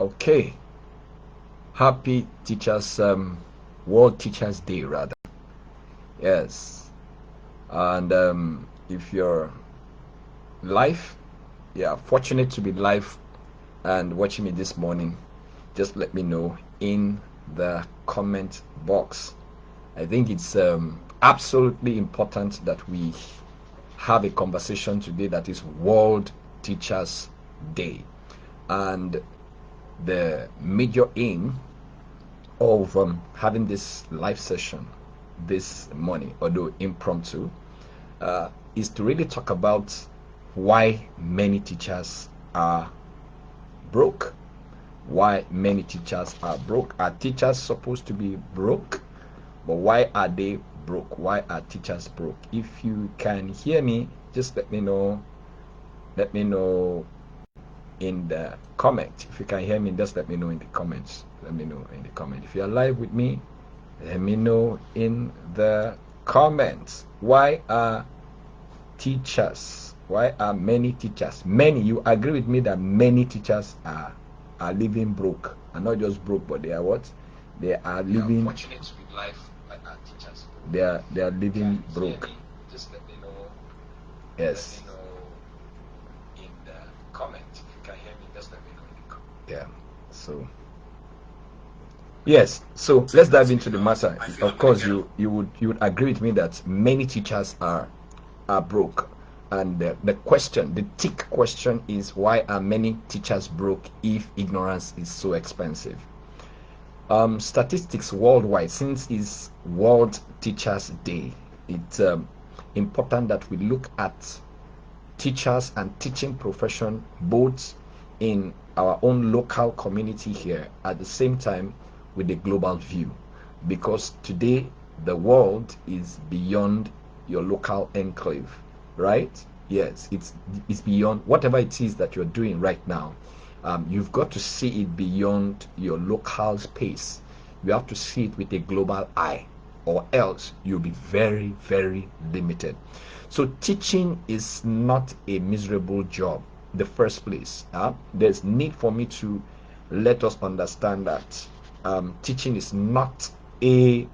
Okay, happy Teachers World Teachers Day rather. Yes, and if you're live, yeah, fortunate to be live and watching me this morning, just let me know in the comment box. I think it's absolutely important that we have a conversation today that is World Teachers Day, and the major aim of having this live session this morning, although impromptu, is to really talk about why many teachers are broke. Why many teachers are broke. Are teachers supposed to be broke? But why are they broke? Why are teachers broke? If you can hear me, just let me know. Let me know in the comment. If you can hear me, just let me know in the comments. Let me know in the comment. If you are live with me, let me know in the comments. Why are teachers? Why are many teachers? Many, you agree with me that many teachers are living broke. And not just broke, but they are what? They are living. Fortunate to be live like our teachers. They are living broke. Just let me know. Yes. Let me know in the comment. If you can hear me, just let me know in the comment. Yeah. So yes, so let's dive into the matter. Of course, you would agree with me that many teachers are broke, and the question, the tick question, is why are many teachers broke if ignorance is so expensive? Statistics worldwide, since it's World Teachers Day, it's important that we look at teachers and teaching profession both in our own local community here at the same time with a global view, because today the world is beyond your local enclave, right? Yes, it's beyond whatever it is that you're doing right now. You've got to see it beyond your local space. You have to see it with a global eye, or else you'll be very, very limited. So teaching is not a miserable job in the first place. There's need for me to let us understand that teaching is not a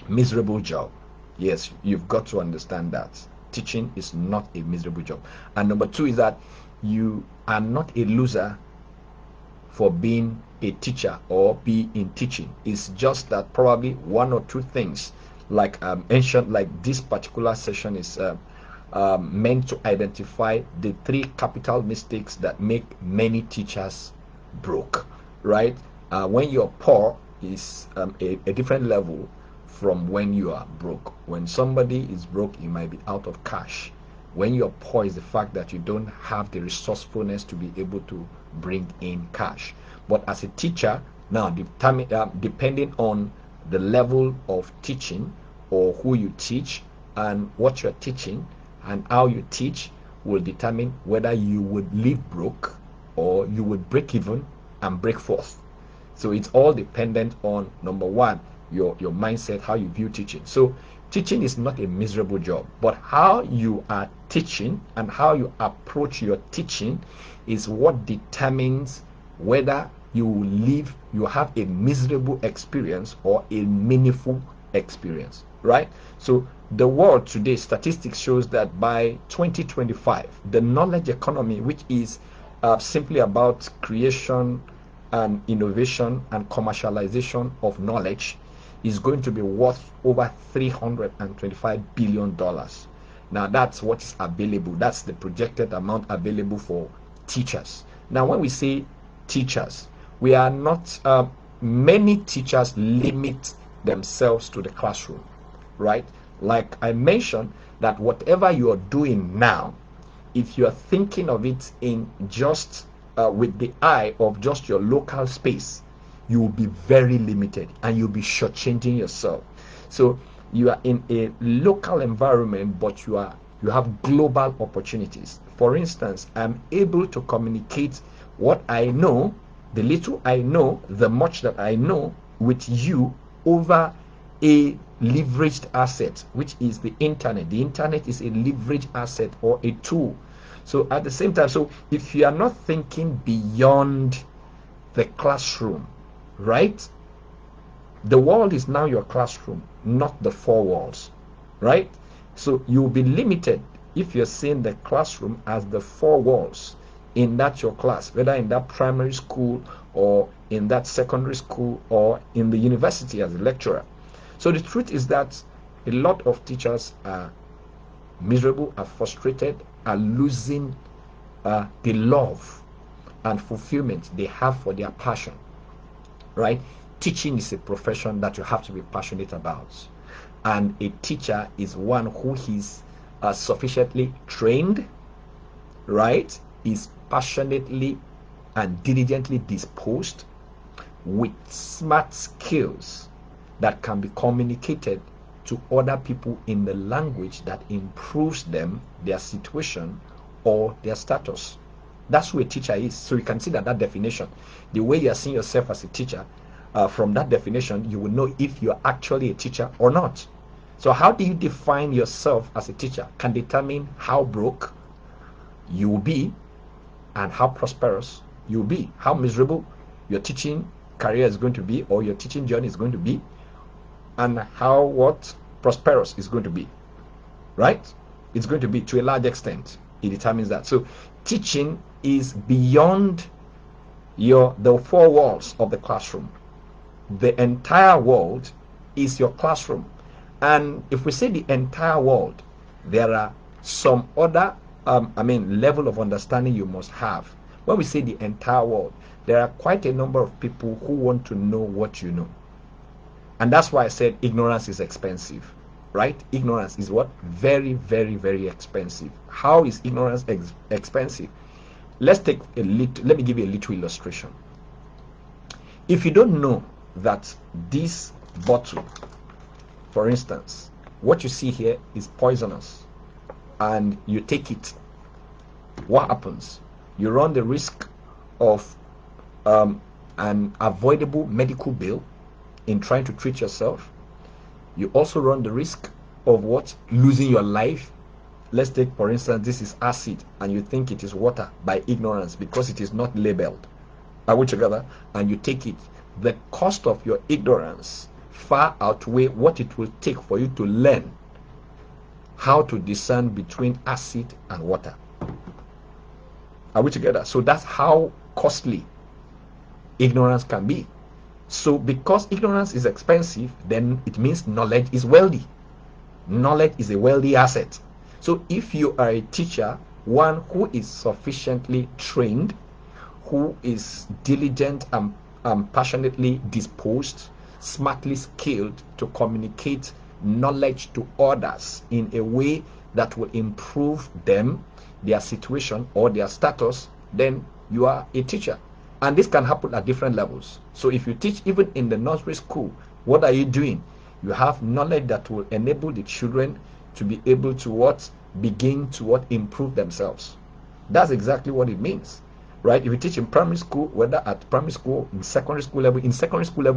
miserable job. Yes, you've got to understand that teaching is not a miserable job. And number two is that you are not a loser for being a teacher or be in teaching. It's just that probably one or two things, like mentioned, like this particular session is meant to identify the three capital mistakes that make many teachers broke, right? When you're poor is a different level from when you are broke. When somebody is broke, you might be out of cash. When you're poor is the fact that you don't have the resourcefulness to be able to bring in cash. But as a teacher, now depending on the level of teaching or who you teach and what you're teaching and how you teach will determine whether you would live broke or you would break even and break forth. So it's all dependent on, number one, your mindset, how you view teaching. So teaching is not a miserable job, but how you are teaching and how you approach your teaching is what determines whether you have a miserable experience or a meaningful experience, right? So the world today, statistics shows that by 2025, the knowledge economy, which is simply about creation and innovation and commercialization of knowledge, is going to be worth over $325 billion. Now that's what is available. That's the projected amount available for teachers. Now when we say teachers, we are not, many teachers limit themselves to the classroom, right? Like I mentioned, that whatever you are doing now, if you are thinking of it in just with the eye of just your local space, you will be very limited and you'll be shortchanging yourself. So you are in a local environment, but you have global opportunities. For instance, I'm able to communicate what I know, the little I know, the much that I know with you over a leveraged asset, which is the internet. The internet is a leveraged asset or a tool. So at the same time, so if you are not thinking beyond the classroom, right? The world is now your classroom, not the four walls, right? So you'll be limited if you're seeing the classroom as the four walls in that your class, whether in that primary school or in that secondary school or in the university as a lecturer. So the truth is that a lot of teachers are miserable, are frustrated, are losing the love and fulfillment they have for their passion, right? Teaching is a profession that you have to be passionate about, and a teacher is one who is sufficiently trained, right? Is passionately and diligently disposed with smart skills that can be communicated to other people in the language that improves them, their situation, or their status. That's who a teacher is. So you can see that definition. The way you are seeing yourself as a teacher, from that definition, you will know if you are actually a teacher or not. So how do you define yourself as a teacher can determine how broke you will be and how prosperous you will be, how miserable your teaching career is going to be or your teaching journey is going to be, and how what prosperous is going to be, right? It's going to be, to a large extent, it determines that. So teaching is beyond the four walls of the classroom. The entire world is your classroom. And if we say the entire world, there are some other level of understanding you must have. When we say the entire world, there are quite a number of people who want to know what you know. And that's why I said ignorance is expensive, right? Ignorance is what? Very, very, very expensive. How is ignorance expensive? Let me give you a little illustration. If you don't know that this bottle, for instance, what you see here is poisonous, and you take it, what happens? You run the risk of an avoidable medical bill in trying to treat yourself. You also run the risk of what? Losing your life. Let's take, for instance, this is acid, and you think it is water by ignorance because it is not labeled. Are we together? And you take it. The cost of your ignorance far outweigh what it will take for you to learn how to discern between acid and water. Are we together? So that's how costly ignorance can be. So because ignorance is expensive, then it means knowledge is wealthy. Knowledge is a wealthy asset. So if you are a teacher, one who is sufficiently trained, who is diligent and passionately disposed, smartly skilled to communicate knowledge to others in a way that will improve them, their situation or their status, then you are a teacher. And this can happen at different levels. So if you teach even in the nursery school, what are you doing? You have knowledge that will enable the children to be able to begin to improve themselves. That's exactly what it means, right? If you teach in primary school, whether at primary school, in secondary school level, it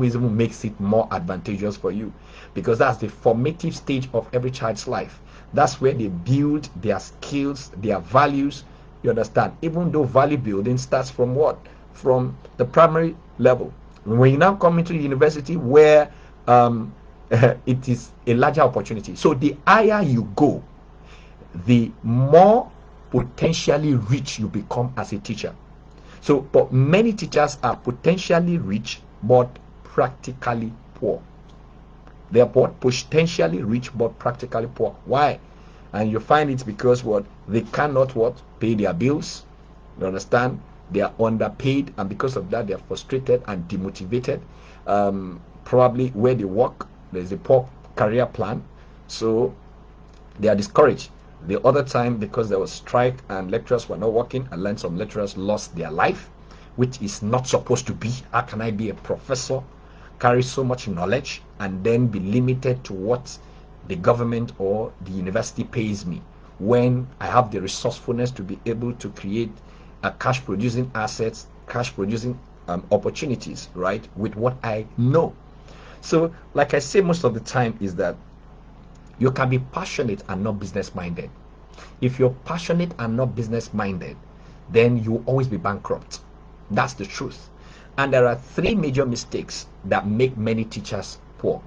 even makes it more advantageous for you, because that's the formative stage of every child's life. That's where they build their skills, their values. You understand? Even though value building starts from what? From the primary level. When you now come into the university, where it is a larger opportunity. So the higher you go, the more potentially rich you become as a teacher. So, but many teachers are potentially rich but practically poor. They are potentially rich but practically poor. Why? And you find it because they cannot pay their bills. You understand? They are underpaid, and because of that, they are frustrated and demotivated. Probably where they work, there's a poor career plan, so they are discouraged. The other time, because there was strike and lecturers were not working, and then some lecturers lost their life, which is not supposed to be. How can I be a professor, carry so much knowledge, and then be limited to what the government or the university pays me, when I have the resourcefulness to be able to create a cash producing assets, cash producing opportunities, right, with what I know. So like I say most of the time is that you can be passionate and not business minded. If you're passionate and not business minded, then you will always be bankrupt. That's the truth. And there are three major mistakes that make many teachers poor.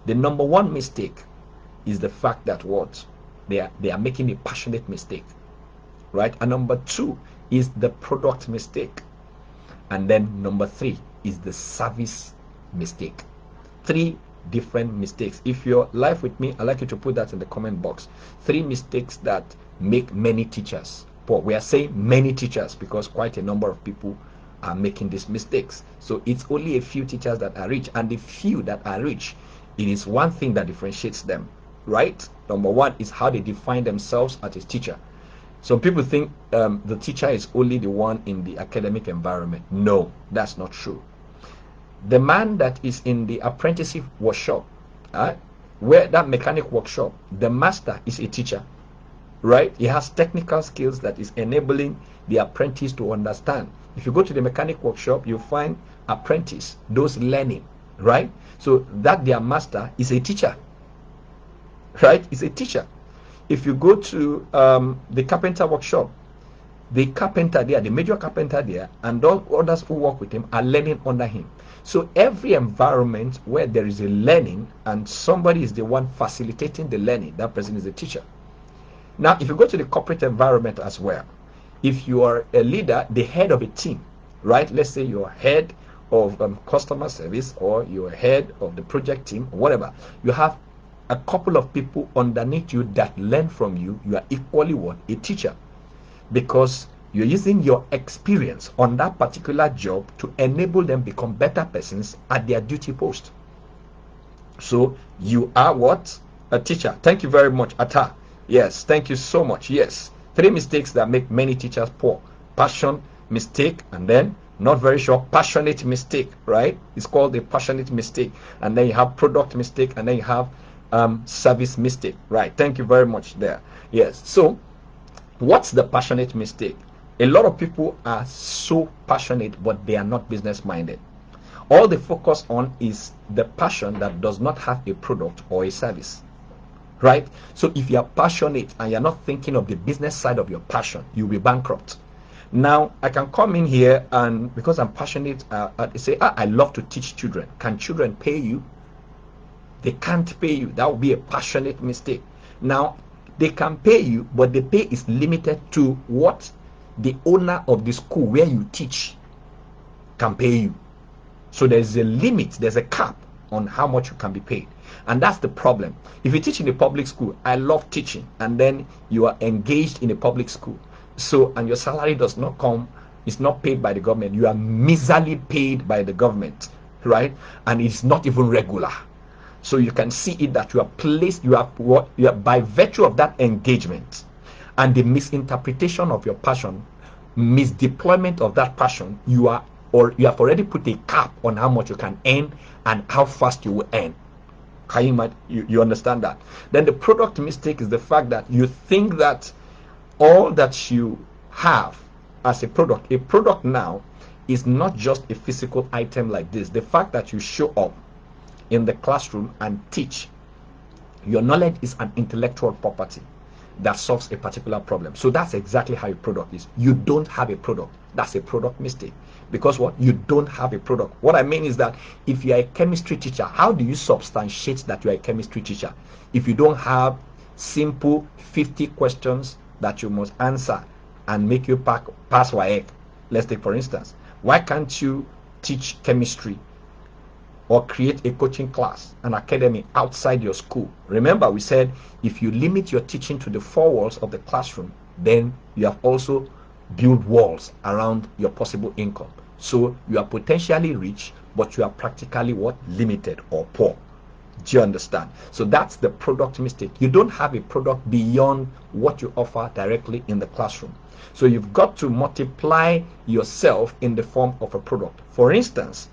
The number one mistake is the fact that what? They are making a passionate mistake, right? And number two is the product mistake. And then number three is the service mistake. Three different mistakes. If you're live with me, I'd like you to put that in the comment box. Three mistakes that make many teachers poor. We are saying many teachers because quite a number of people are making these mistakes. So it's only a few teachers that are rich, and the few that are rich, it is one thing that differentiates them, right? Number one is how they define themselves as a teacher. So people think the teacher is only the one in the academic environment. No, that's not true. The man that is in the apprenticeship workshop, where that mechanic workshop, the master is a teacher, right? He has technical skills that is enabling the apprentice to understand. If you go to the mechanic workshop, you find apprentice, those learning, right? So that their master is a teacher, right? Is a teacher. If you go to the carpenter workshop, the carpenter there, the major carpenter there, and all others who work with him are learning under him. So every environment where there is a learning and somebody is the one facilitating the learning, that person is a teacher. Now, if you go to the corporate environment as well, if you are a leader, the head of a team, right? Let's say you're head of customer service, or you're head of the project team, or whatever. You have a couple of people underneath you that learn from you. You are equally what? A teacher. Because you're using your experience on that particular job to enable them become better persons at their duty post. So you are what? A teacher. Thank you very much, Atta. Yes, thank you so much. Yes. Three mistakes that make many teachers poor. Passion, mistake, and then not very sure, passionate mistake, right? It's called a passionate mistake. And then you have product mistake, and then you have service mistake, right? Thank you very much there. Yes. So what's the passionate mistake? A lot of people are so passionate, but they are not business minded. All they focus on is the passion that does not have a product or a service, right? So if you are passionate and you're not thinking of the business side of your passion, you'll be bankrupt. Now, I can come in here and because I'm passionate, I say, I love to teach children. Can children pay you? They can't pay you. That would be a passionate mistake. Now, they can pay you, but the pay is limited to what the owner of the school where you teach can pay you. So there's a limit, there's a cap on how much you can be paid. And that's the problem. If you teach in a public school, I love teaching, and then you are engaged in a public school, so and your salary does not come, it's not paid by the government, you are miserably paid by the government, right? And it's not even regular. So you can see it that you are placed, you are by virtue of that engagement and the misinterpretation of your passion, misdeployment of that passion, you have already put a cap on how much you can earn and how fast you will earn. Can you understand that? Then the product mistake is the fact that you think that all that you have as a product now is not just a physical item like this. The fact that you show up in the classroom and teach, your knowledge is an intellectual property that solves a particular problem. So that's exactly how your product is. You don't have a product. That's a product mistake. Because what? You don't have a product. What I mean is that if you are a chemistry teacher, how do you substantiate that you are a chemistry teacher if you don't have simple 50 questions that you must answer and make you pass WAEC? Let's take for instance, why can't you teach chemistry or create a coaching class, an academy outside your school? Remember, we said if you limit your teaching to the four walls of the classroom, then you have also built walls around your possible income. So you are potentially rich, but you are practically what? Limited or poor. Do you understand? So that's the product mistake. You don't have a product beyond what you offer directly in the classroom. So you've got to multiply yourself in the form of a product. For instance,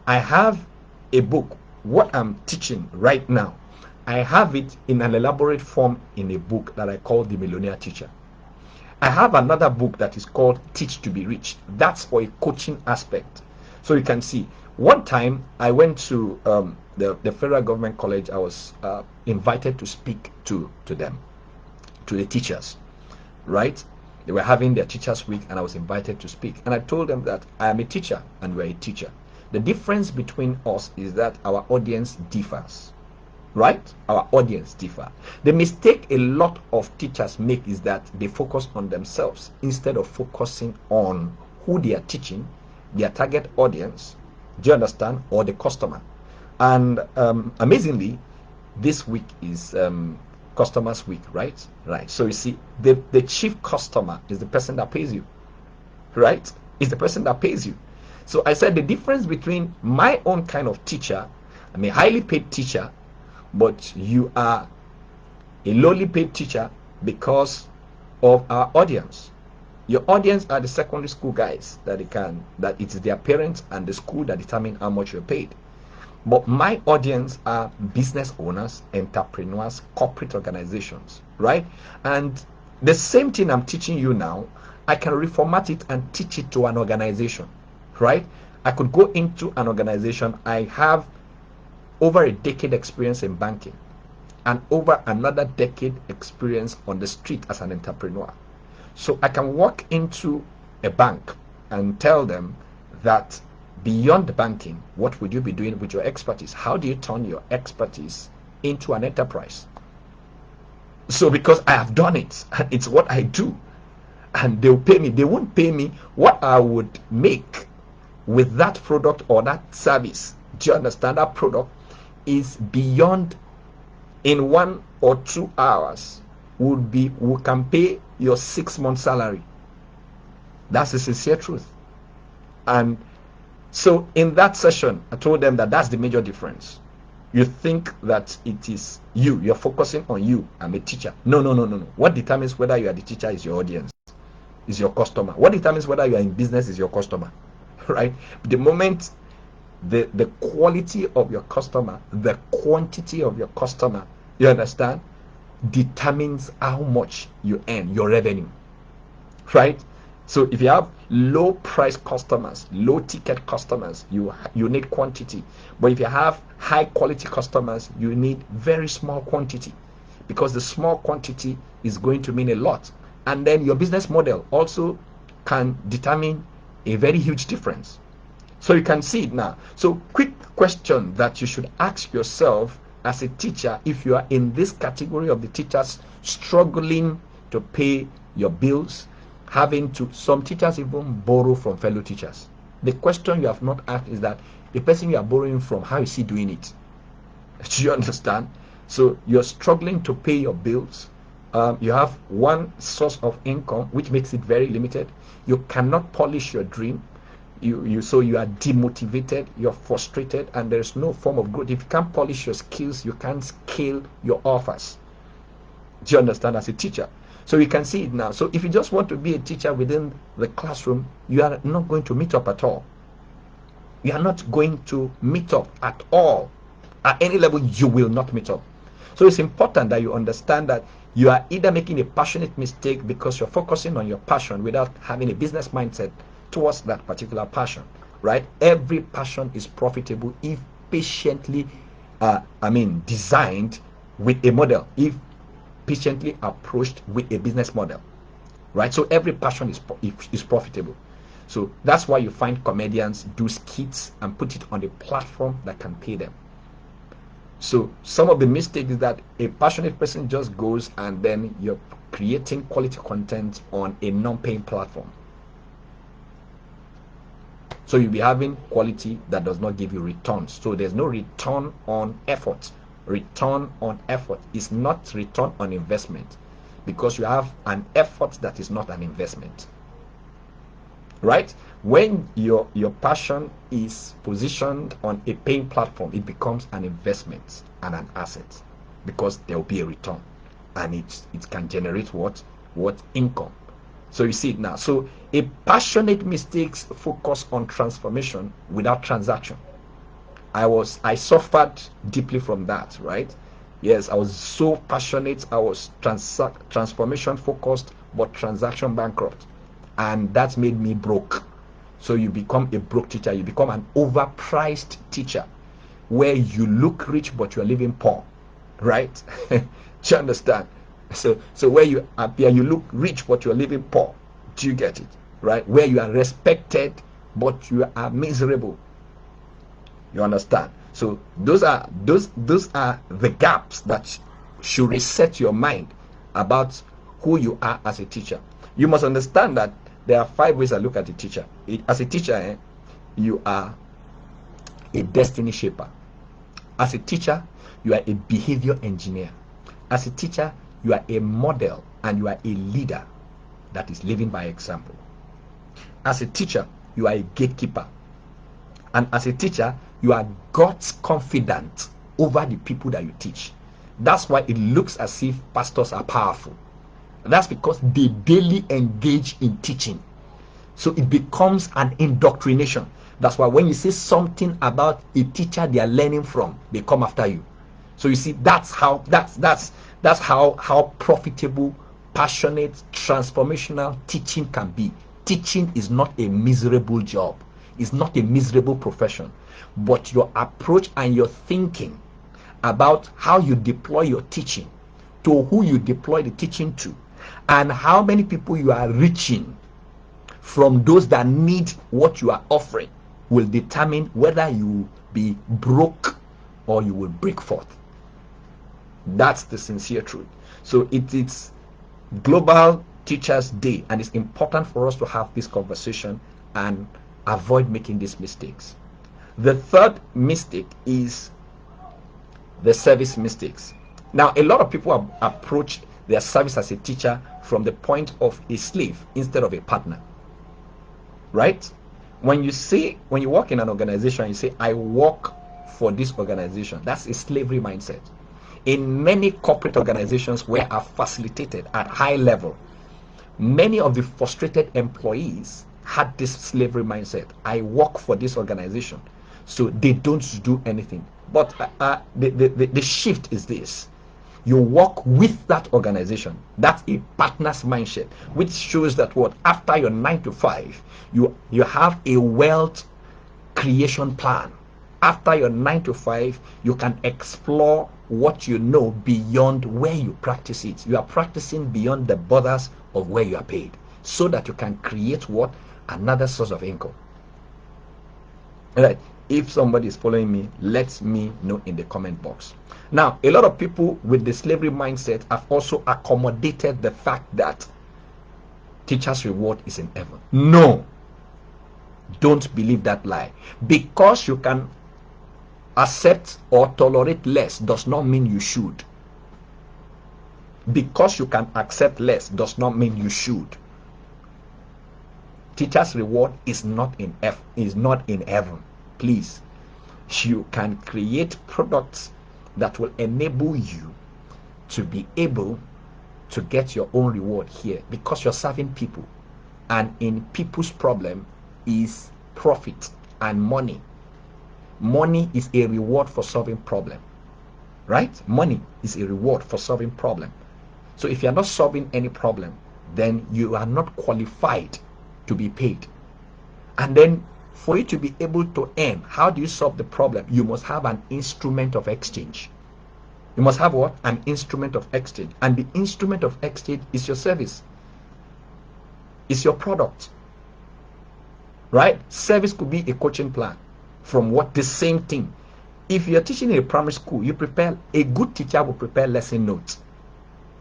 I have a book. What I'm teaching right now, I have it in an elaborate form in a book that I call the Millionaire Teacher. I have another book that is called Teach to be Rich. That's for a coaching aspect. So you can see, one time I went to the federal government college. I was invited to speak to them, to the teachers, right? They were having their teachers week and I was invited to speak, and I told them that I am a teacher and we're a teacher. The difference between us is that our audience differs, right? Our audience differ. The mistake a lot of teachers make is that they focus on themselves instead of focusing on who they are teaching, their target audience, do you understand, or the customer. And amazingly, this week is customers week, right? So you see, the chief customer is the person that pays you, right? Is the person that pays you. So I said the difference between my own kind of teacher, I'm a highly paid teacher, but you are a lowly paid teacher because of our audience. Your audience are the secondary school guys that it's their parents and the school that determine how much you're paid. But my audience are business owners, entrepreneurs, corporate organizations, right? And the same thing I'm teaching you now, I can reformat it and teach it to an organization, right? I could go into an organization. I have over a decade experience in banking and over another decade experience on the street as an entrepreneur. So I can walk into a bank and tell them that beyond banking, what would you be doing with your expertise? How do you turn your expertise into an enterprise? So because I have done it, and it's what I do, and they'll pay me. They won't pay me what I would make with that product or that service. Do you understand? That product is beyond, in 1 or 2 hours, we can pay your 6 month salary. That's the sincere truth. And so in that session, I told them that that's the major difference. You think that it is you're focusing on you. I'm a teacher. No. What determines whether you are the teacher is your audience, is your customer. What determines whether you are in business is your customer, right? The moment the quality of your customer, the quantity of your customer, you understand, determines how much you earn, your revenue, right? So if you have low price customers, low ticket customers, you need quantity. But if you have high quality customers, you need very small quantity, because the small quantity is going to mean a lot. And then your business model also can determine a very huge difference. So you can see it now. So quick question that you should ask yourself as a teacher, if you are in this category of the teachers struggling to pay your bills, having to, some teachers even borrow from fellow teachers. The question you have not asked is that the person you are borrowing from, how is he doing it? Do you understand? So you're struggling to pay your bills. You have one source of income which makes it very limited. You cannot polish your dream. So you are demotivated, you're frustrated, and there's no form of growth. If you can't polish your skills, you can't scale your offers. Do you understand? As a teacher, so you can see it now. So if you just want to be a teacher within the classroom, you are not going to meet up at all. You are not going to meet up at all. At any level, you will not meet up. So it's important that you understand that you are either making a passionate mistake because you're focusing on your passion without having a business mindset towards that particular passion, right? Every passion is profitable if patiently designed with a model, if patiently approached with a business model, right? So every passion is profitable. So that's why you find comedians do skits and put it on a platform that can pay them. So some of the mistakes is that a passionate person just goes and then you're creating quality content on a non-paying platform. So you'll be having quality that does not give you returns. So there's no return on effort. Return on effort is not return on investment, because you have an effort that is not an investment, right? When your passion is positioned on a paying platform, it becomes an investment and an asset, because there will be a return, and it can generate what income. So you see it now. So a passionate mistakes focus on transformation without transaction. I suffered deeply from that, right? Yes, I was so passionate. I was transformation focused, but transaction bankrupt, and that made me broke. So you become a broke teacher. You become an overpriced teacher, where you look rich but you're living poor, right? Do you understand? So where you appear, you look rich, but you're living poor. Do you get it? Right? Where you are respected, but you are miserable. You understand? So those are the gaps that should reset your mind about who you are as a teacher. You must understand that there are 5 ways I look at a teacher. As a teacher, you are a destiny shaper. As a teacher, you are a behavior engineer. As a teacher, you are a model and you are a leader that is living by example. As a teacher, you are a gatekeeper. And as a teacher, you are God's confidant over the people that you teach. That's why it looks as if pastors are powerful. That's because they daily engage in teaching. So it becomes an indoctrination. That's why when you say something about a teacher they are learning from, they come after you. So you see, that's how profitable, passionate, transformational teaching can be. Teaching is not a miserable job. It's not a miserable profession. But your approach and your thinking about how you deploy your teaching, to who you deploy the teaching to, and how many people you are reaching from those that need what you are offering will determine whether you will be broke or you will break forth. That's the sincere truth. So it's Global Teachers Day, and it's important for us to have this conversation and avoid making these mistakes. The third mistake is the service mistakes. Now, a lot of people have approached their service as a teacher from the point of a slave instead of a partner. Right? When you work in an organization, you say, I work for this organization. That's a slavery mindset. In many corporate organizations where are facilitated at high level, many of the frustrated employees had this slavery mindset. I work for this organization, so they don't do anything. But the shift is this: you work with that organization. That's a partner's mindset, which shows that what after your 9 to 5, you have a wealth creation plan. After your 9 to 5, you can explore what you know beyond where you practice it. You are practicing beyond the borders of where you are paid, so that you can create what? Another source of income. Right? If somebody is following me, let me know in the comment box. Now, a lot of people with the slavery mindset have also accommodated the fact that teacher's reward is in heaven. No, don't believe that lie. Because you can accept or tolerate less does not mean you should. Because you can accept less does not mean you should. Teacher's reward is not in heaven. Please, you can create products that will enable you to be able to get your own reward here, because you're serving people, and in people's problem is profit and money. Money is a reward for solving problem, right? Money is a reward for solving problem. So if you're not solving any problem, then you are not qualified to be paid. And then for you to be able to earn, how do you solve the problem? You must have an instrument of exchange. You must have what? An instrument of exchange. And the instrument of exchange is your service. It's your product. Right? Service could be a coaching plan from what? The same thing. If you're teaching in a primary school, a good teacher will prepare lesson notes.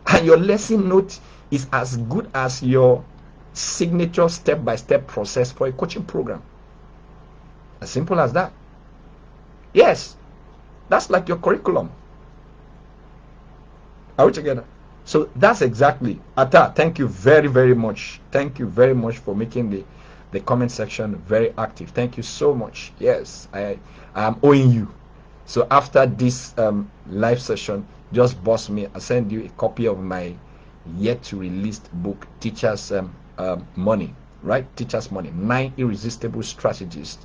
And your lesson note is as good as your signature step-by-step process for a coaching program. As simple as that. Yes, that's like your curriculum. Are we together? So that's exactly. Ata, thank you very, very much. Thank you very much for making the comment section very active. Thank you so much. Yes, I am owing you. So after this live session, just boss me. I'll send you a copy of my yet to released book, Teachers Money. Right? Teachers Money. 9 irresistible strategies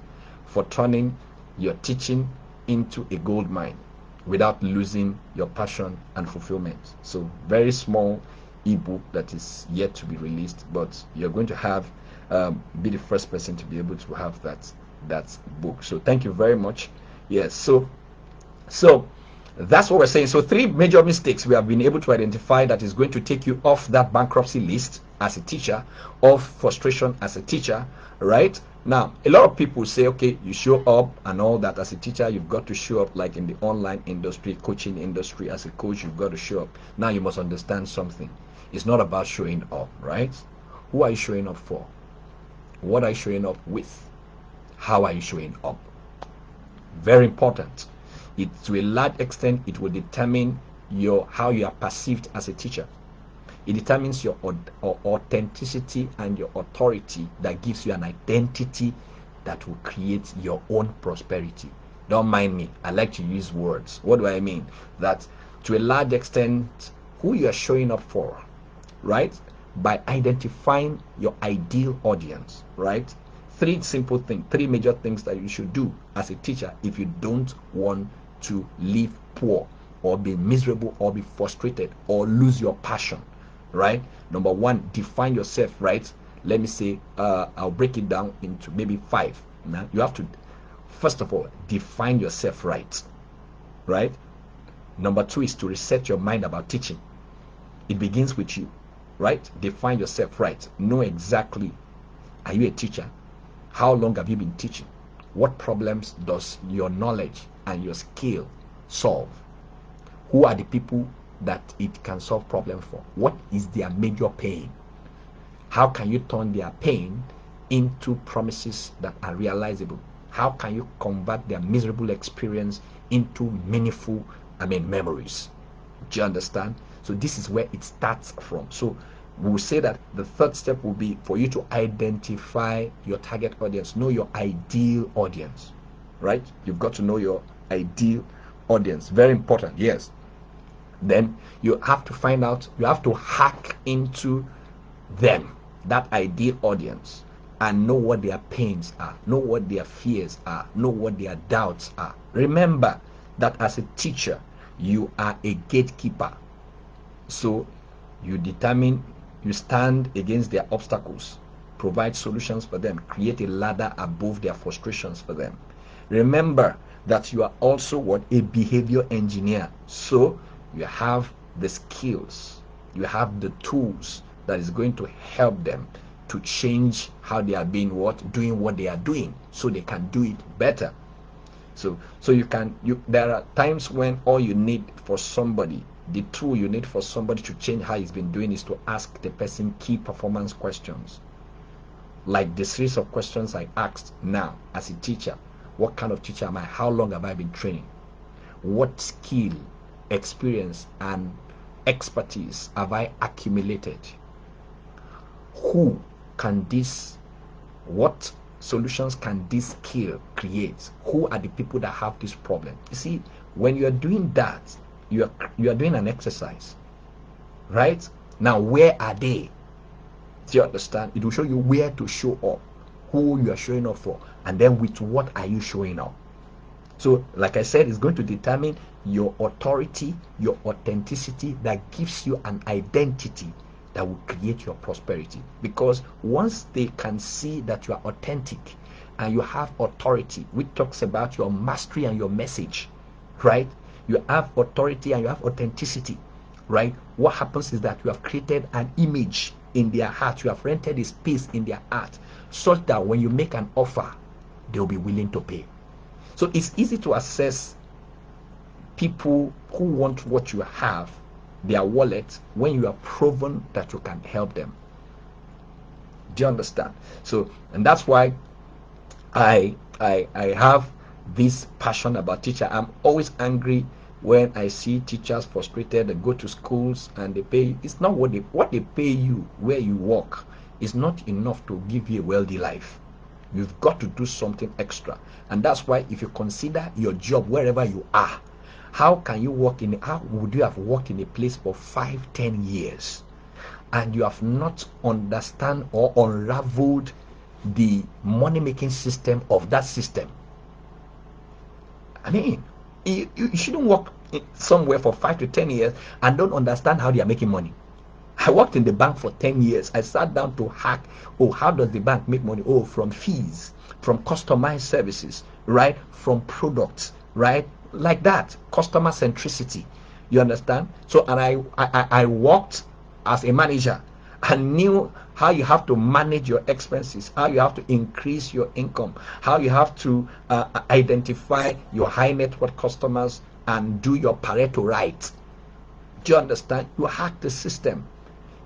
for turning your teaching into a gold mine without losing your passion and fulfillment. So very small ebook that is yet to be released, but you're going to have be the first person to be able to have that book. So thank you very much. Yes. So That's what we're saying. So 3 major mistakes we have been able to identify that is going to take you off that bankruptcy list as a teacher, of frustration as a teacher, right? Now, a lot of people say, okay, you show up and all that. As a teacher, you've got to show up, like in the online industry, coaching industry. As a coach, you've got to show up. Now you must understand something. It's not about showing up, right? Who are you showing up for? What are you showing up with? How are you showing up? Very important. It, to a large extent, it will determine how you are perceived as a teacher. It determines your authenticity and your authority, that gives you an identity that will create your own prosperity. Don't mind me, I like to use words. What do I mean? That to a large extent, who you are showing up for, right? By identifying your ideal audience, right? 3 simple things, 3 major things that you should do as a teacher if you don't want to live poor or be miserable or be frustrated or lose your passion, right? Number 1, define yourself, right? Let me say, I'll break it down into maybe 5. Now you have to, first of all, define yourself, right? Number 2 is to reset your mind about teaching. It begins with you, right? Define yourself, right? Know exactly, are you a teacher? How long have you been teaching? What problems does your knowledge and your skill solve? Who are the people that it can solve problems for? What is their major pain? How can you turn their pain into promises that are realizable? How can you convert their miserable experience into meaningful, memories? Do you understand? So this is where it starts from. So we will say that the 3rd step will be for you to identify your target audience, know your ideal audience, right? You've got to know your ideal audience. Very important, yes. Then you have to find out, you have to hack into them, that ideal audience, and know what their pains are, know what their fears are, know what their doubts are. Remember that as a teacher, you are a gatekeeper. So you stand against their obstacles, provide solutions for them, create a ladder above their frustrations for them. Remember that you are also a behavior engineer. So you have the skills, you have the tools that is going to help them to change how they are doing what they are doing, so they can do it better. So there are times when all you need for somebody, the tool you need for somebody to change how he's been doing, is to ask the person key performance questions, like the series of questions I asked now as a teacher. What kind of teacher am I? How long have I been training? What skill, experience, and expertise have I accumulated? What solutions can this skill create? Who are the people that have this problem? You see, when you are doing that, you are doing an exercise, right? Now, where are they? Do you understand? It will show you where to show up, who you are showing up for, and then with what are you showing up. So like I said, it's going to determine your authority, your authenticity, that gives you an identity that will create your prosperity. Because once they can see that you are authentic and you have authority, which talks about your mastery and your message, right? You have authority and you have authenticity, right? What happens is that you have created an image in their heart. You have rented a space in their heart, such that when you make an offer, they'll be willing to pay. So it's easy to assess people who want what you have, their wallet, when you have proven that you can help them. Do you understand? So, and that's why I have this passion about teacher. I'm always angry when I see teachers frustrated and go to schools and they pay. It's not what they pay you where you work is not enough to give you a wealthy life. You've got to do something extra. And that's why if you consider your job wherever you are, how would you have worked in a place for 5-10 years and you have not understand or unraveled the money-making system of that system? I mean, you shouldn't work somewhere for 5 to 10 years and don't understand how they are making money. I worked in the bank for 10 years. I sat down to hack, how does the bank make money? From fees, from customized services, right? From products, right? like that, customer centricity. You understand? So, and I worked as a manager and knew how you have to manage your expenses, how you have to increase your income, how you have to identify your high net worth customers and do your Pareto right. Do you understand? You hack the system.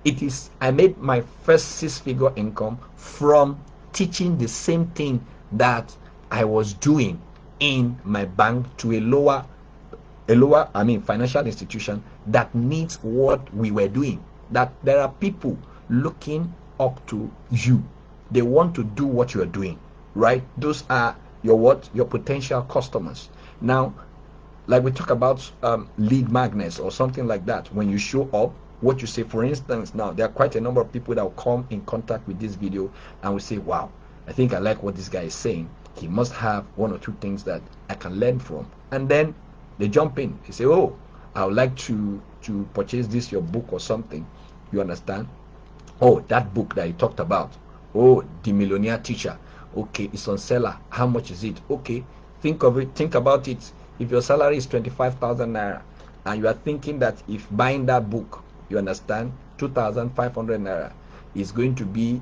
It is, I made my first 6-figure income from teaching the same thing that I was doing in my bank to a lower financial institution that needs what we were doing. That there are people looking up to you. They want to do what you are doing, right? Those are your potential customers. Now, like we talk about lead magnets or something like that. When you show up, what you say, for instance, now there are quite a number of people that will come in contact with this video and will say, wow, I think I like what this guy is saying. He must have 1 or 2 things that I can learn from. And then they jump in. They say, oh, I would like to purchase this, your book or something. You understand? Oh, that book that you talked about. Oh, the Millionaire Teacher. Okay, it's on seller. How much is it? Okay, think about it. If your salary is 25,000 naira and you are thinking that if buying that book, you understand, 2,500 naira is going to be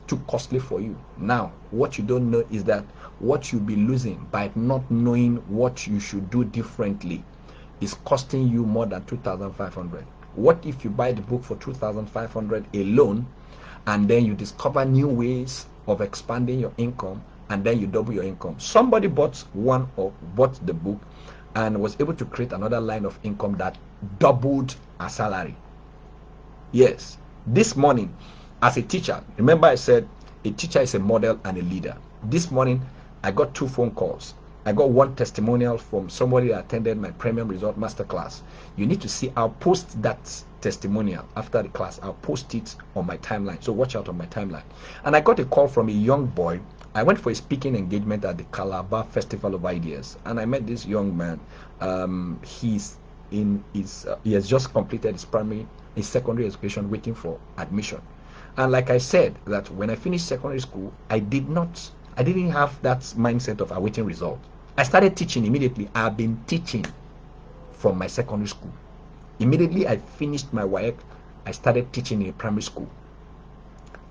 too costly for you. Now, what you don't know is that what you'll be losing by not knowing what you should do differently is costing you more than 2,500. What if you buy the book for 2,500 alone, and then you discover new ways of expanding your income, and then you double your income? Somebody bought the book and was able to create another line of income that doubled a salary. Yes, this morning, as a teacher, remember I said a teacher is a model and a leader. This morning, I got 2 phone calls. I got 1 testimonial from somebody that attended my Premium Result Masterclass. You need to see, I'll post that testimonial after the class. I'll post it on my timeline. So watch out on my timeline. And I got a call from a young boy. I went for a speaking engagement at the Calabar Festival of Ideas. And I met this young man. He has just completed his secondary education, waiting for admission. And like I said, that when I finished secondary school, I didn't have that mindset of awaiting result. I started teaching immediately. I've been teaching from my secondary school. Immediately I finished my work, I started teaching in primary school.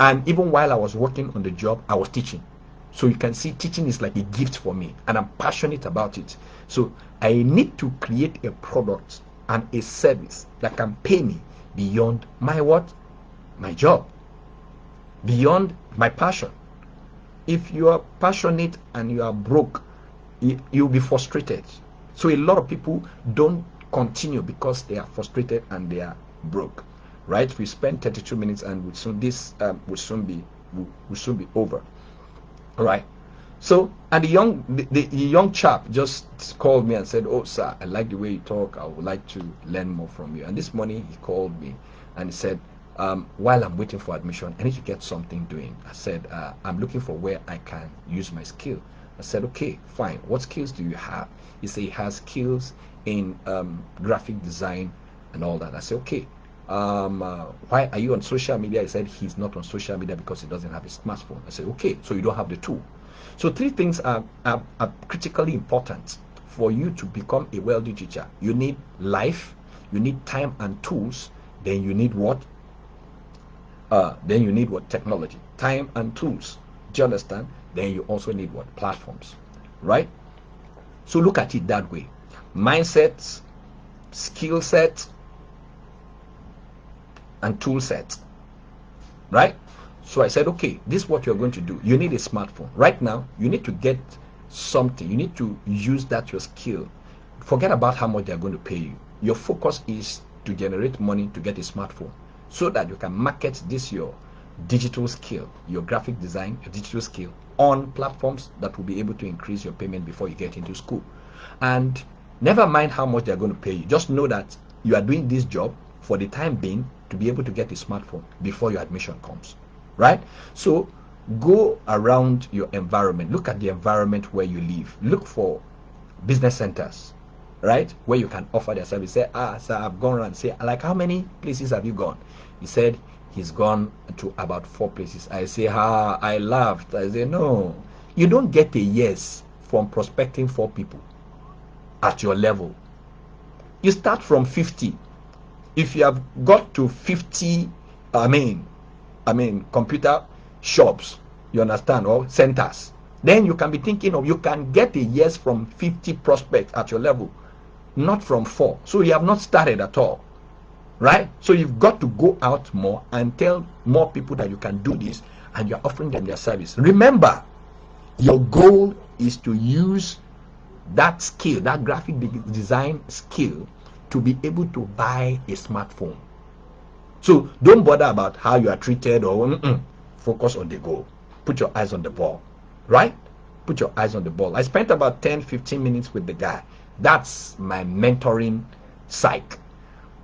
And even while I was working on the job, I was teaching. So you can see teaching is like a gift for me, and I'm passionate about it. So I need to create a product and a service that can pay me beyond my my job, beyond my passion. If you are passionate and you are broke, you'll be frustrated. So a lot of people don't continue because they are frustrated and they are broke, right? We spent 32 minutes and will soon be over. All right. So, and the young chap just called me and said, oh sir, I like the way you talk, I would like to learn more from you. And this morning he called me and he said, while I'm waiting for admission, I need to get something doing. I said, I'm looking for where I can use my skill. I said, okay, fine. What skills do you have? He said he has skills in graphic design and all that. I said, okay. Why are you on social media? He said he's not on social media because he doesn't have a smartphone. I said, okay, so you don't have the tool. So 3 things are critically important for you to become a wealthy teacher. You need life, you need time and tools, then you need what? Technology. Time and tools. Do you understand? Then you also need what? Platforms. Right? So look at it that way. Mindsets, skill set, and tool set. Right? So I said, okay, this is what you're going to do. You need a smartphone. Right now, you need to get something. You need to use that your skill. Forget about how much they're going to pay you. Your focus is to generate money to get a smartphone so that you can market this your digital skill, your graphic design, your digital skill on platforms that will be able to increase your payment before you get into school. And never mind how much they're going to pay you. Just know that you are doing this job for the time being to be able to get a smartphone before your admission comes. Right? So go around your environment. Look at the environment where you live. Look for business centers, right, where you can offer their service. Say, sir, I've gone around. Say, like, how many places have you gone? He said he's gone to about 4 places. I say, I laughed. I say, no, you don't get a yes from prospecting 4 people. at your level. You start from 50. If you have got to 50, I mean computer shops, you understand, or centers, then you can be thinking of, you can get a yes from 50 prospects at your level, not from 4. So you have not started at all, right? So you've got to go out more and tell more people that you can do this, and you're offering them their service. Remember, your goal is to use that skill, that graphic design skill, to be able to buy a smartphone. So don't bother about how you are treated, or focus on the goal. Put your eyes on the ball, right? Put your eyes on the ball. I spent about 10-15 minutes with the guy. That's my mentoring psych.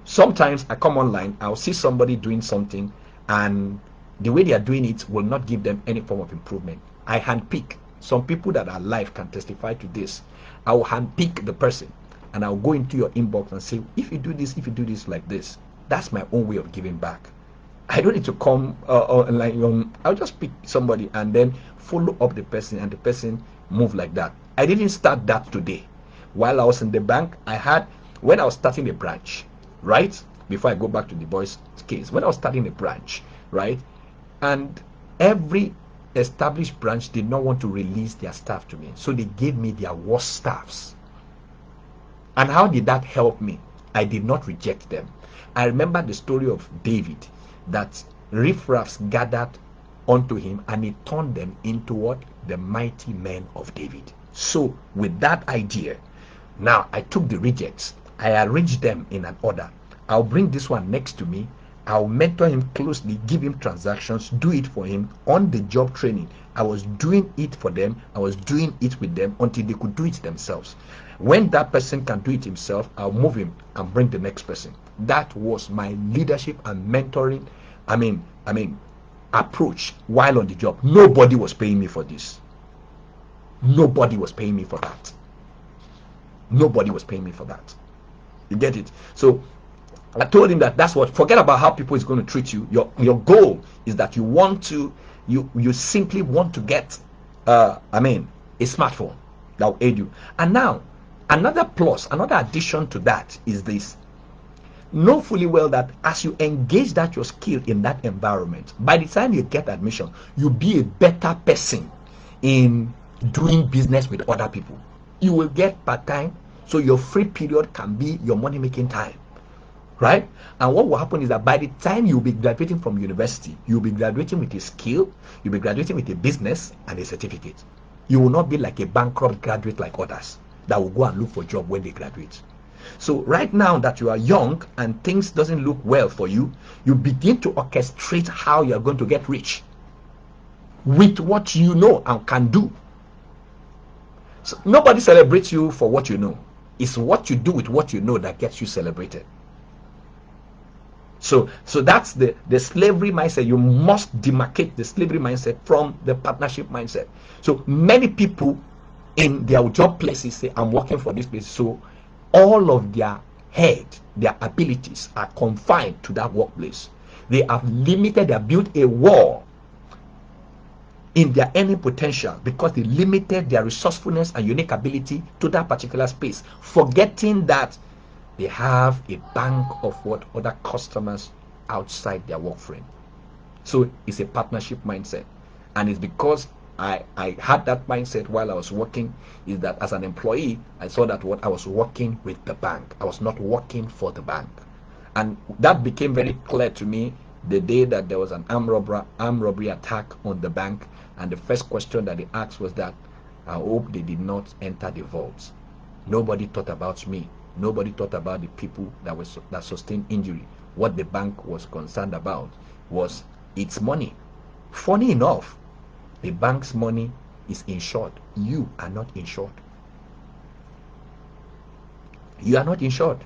Sometimes I come online, I'll see somebody doing something, and the way they are doing it will not give them any form of improvement. I handpick. Some people that are live can testify to this. I will handpick the person, and I'll go into your inbox and say, if you do this like this, that's my own way of giving back. I don't need to come I'll just pick somebody and then follow up the person, and the person move like that. I didn't start that today. While I was in the bank, when I was starting a branch, right? Before I go back to the boys' case, when I was starting a branch, right? And every established branch did not want to release their staff to me, so they gave me their worst staffs. And how did that help me? I did not reject them. I remember the story of David, that riffraffs gathered unto him, and he turned them into what? The mighty men of David. So with that idea, now I took the rejects, I arranged them in an order. I'll bring this one next to me, I'll mentor him closely, give him transactions, do it for him. On the job training, I was doing it for them, I was doing it with them until they could do it themselves. When that person can do it himself, I'll move him and bring the next person. That was my leadership and mentoring approach while on the job. Nobody was paying me for this. Nobody was paying me for that. Nobody was paying me for that. You get it? So I told him that that's what, forget about how people is going to treat you. Your goal is that you simply want to get a smartphone that will aid you. And now another plus, another addition to that is this. Know fully well that as you engage that your skill in that environment, by the time you get admission, you'll be a better person in doing business with other people. You will get part-time, so your free period can be your money-making time, right? And what will happen is that by the time you'll be graduating from university, you'll be graduating with a skill, you'll be graduating with a business and a certificate. You will not be like a bankrupt graduate like others that will go and look for a job when they graduate. So right now that you are young and things doesn't look well for you, you begin to orchestrate how you are going to get rich with what you know and can do. So nobody celebrates you for what you know. It's what you do with what you know that gets you celebrated. So that's the slavery mindset. You must demarcate the slavery mindset from the partnership mindset. So many people in their job places say, I'm working for this place. So all of their abilities are confined to that workplace. They have limited, they have built a wall in their earning potential because they limited their resourcefulness and unique ability to that particular space, forgetting that they have a bank of what other customers outside their work frame. So it's a partnership mindset, and it's because I had that mindset while I was working, is that as an employee, I saw that what I was working with the bank, I was not working for the bank. And that became very clear to me the day that there was an armed robbery attack on the bank, and the first question that they asked was that, I hope they did not enter the vaults. Nobody thought about me. Nobody thought about the people that sustained injury. What the bank was concerned about was its money. Funny enough, the bank's money is insured. You are not insured. You are not insured.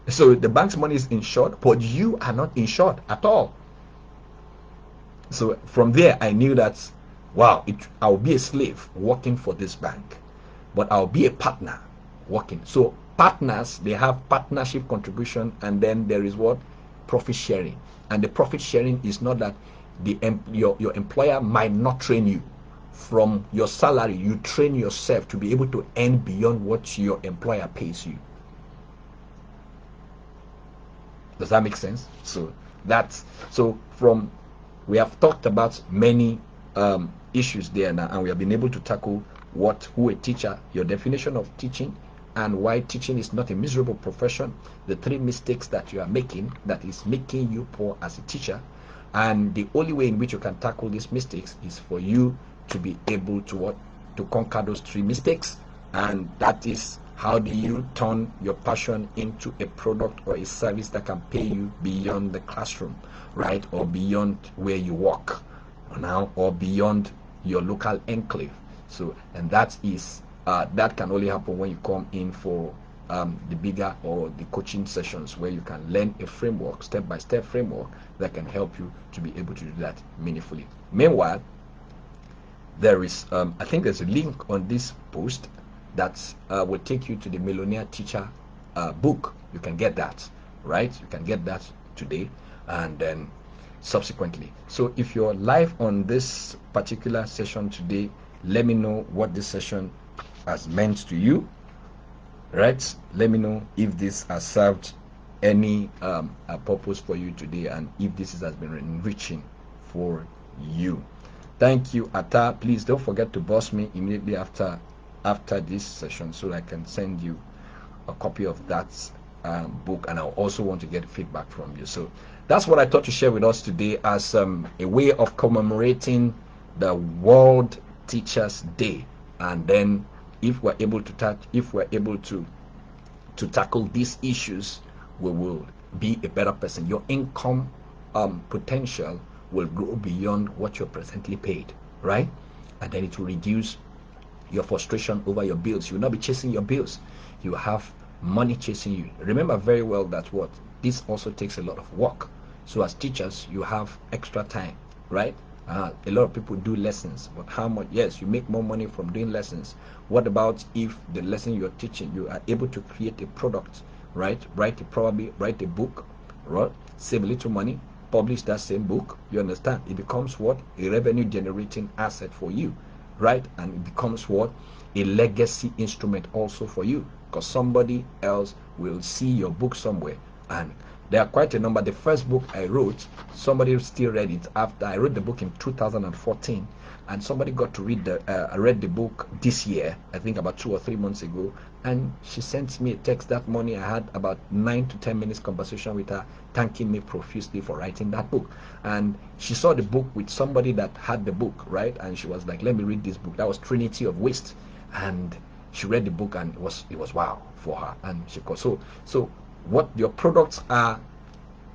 So the bank's money is insured, but you are not insured at all. So from there, I knew that, wow, I'll be a slave working for this bank, but I'll be a partner working. So partners, they have partnership contribution, and then there is what? Profit sharing. And the profit sharing is not that your employer might not train you from your salary, you train yourself to be able to earn beyond what your employer pays you. Does that make sense? So that's so from we have talked about many issues there now, and we have been able to tackle who a teacher, your definition of teaching, and why teaching is not a miserable profession, the 3 mistakes that you are making that is making you poor as a teacher, and the only way in which you can tackle these mistakes is for you to be able to conquer those 3 mistakes. And that is, how do you turn your passion into a product or a service that can pay you beyond the classroom, right, or beyond where you work now, or beyond your local enclave. So, and that is that can only happen when you come in for the bigger or the coaching sessions, where you can learn a framework, step-by-step framework that can help you to be able to do that meaningfully. Meanwhile, there is I think there's a link on this post that will take you to the Millionaire Teacher book. You can get that, right? You can get that today and then subsequently. So if you're live on this particular session today, let me know what this session has meant to you, right? Let me know if this has served any purpose for you today, and if this has been enriching for you. Thank you, Atta. Please don't forget to boss me immediately after this session, so I can send you a copy of that book, and I also want to get feedback from you. So that's what I thought to share with us today as a way of commemorating the World Teachers Day. And then if we're able to tackle these issues, we will be a better person. Your income potential will grow beyond what you're presently paid, right? And then it will reduce your frustration over your bills. You will not be chasing your bills. You have money chasing you. Remember very well that this also takes a lot of work. So as teachers, you have extra time, right? A lot of people do lessons, but how much? Yes, you make more money from doing lessons. What about if the lesson you're teaching, you are able to create a product, right? Probably write a book, right? Save a little money, publish that same book. You understand? It becomes what? A revenue generating asset for you, right? And it becomes what? A legacy instrument also for you, because somebody else will see your book somewhere. And there are quite a number. The first book I wrote, somebody still read it after I wrote the book in 2014, and somebody got to read the book this year, I think about 2 or 3 months ago, and she sent me a text that morning. I had about 9 to 10 minutes conversation with her, thanking me profusely for writing that book. And she saw the book with somebody that had the book, right? And she was like, let me read this book. That was Trinity of Waste. And she read the book, and it was wow for her. And she goes, so what your products are,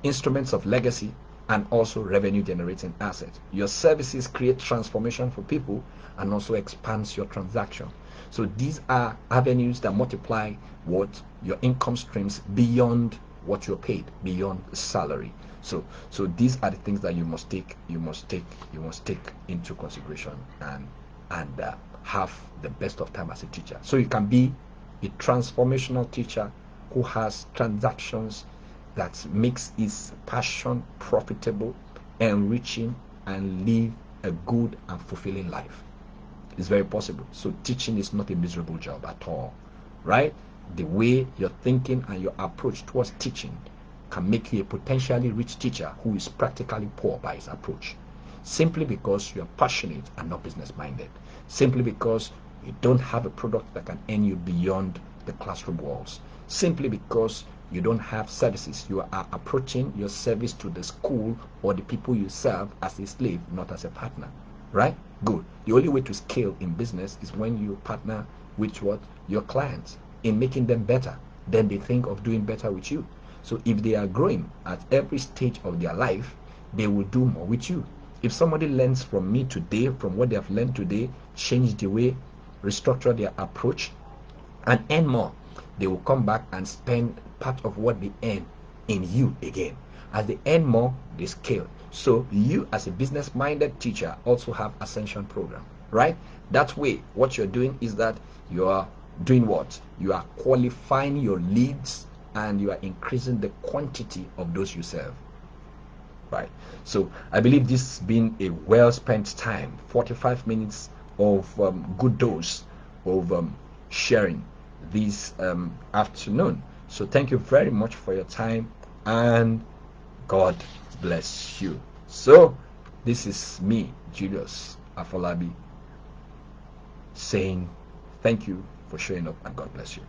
instruments of legacy and also revenue generating assets. Your services create transformation for people and also expands your transaction. So these are avenues that multiply your income streams beyond what you're paid, beyond the salary. So these are the things that you must take into consideration and have the best of time as a teacher, so you can be a transformational teacher who has transactions that makes his passion profitable, enriching, and live a good and fulfilling life. It's very possible. So teaching is not a miserable job at all, right? The way you're thinking and your approach towards teaching can make you a potentially rich teacher who is practically poor by his approach, simply because you're passionate and not business minded, simply because you don't have a product that can earn you beyond the classroom walls, simply because you don't have services. You are approaching your service to the school or the people you serve as a slave, not as a partner, right? Good. The only way to scale in business is when you partner with your clients in making them better. Then they think of doing better with you. So if they are growing at every stage of their life, they will do more with you. If somebody learns from me today, from what they have learned today, change the way, restructure their approach, and earn more, they will come back and spend part of what they earn in you again. As they earn more, they scale. So you, as a business-minded teacher, also have Ascension program, right? That way, what you're doing is that you are doing what? You are qualifying your leads, and you are increasing the quantity of those you serve, right? So I believe this has been a well-spent time, 45 minutes of good dose of sharing this afternoon. So thank you very much for your time, and God bless you. So this is me, Julius Afolabi, saying thank you for showing up, and God bless you.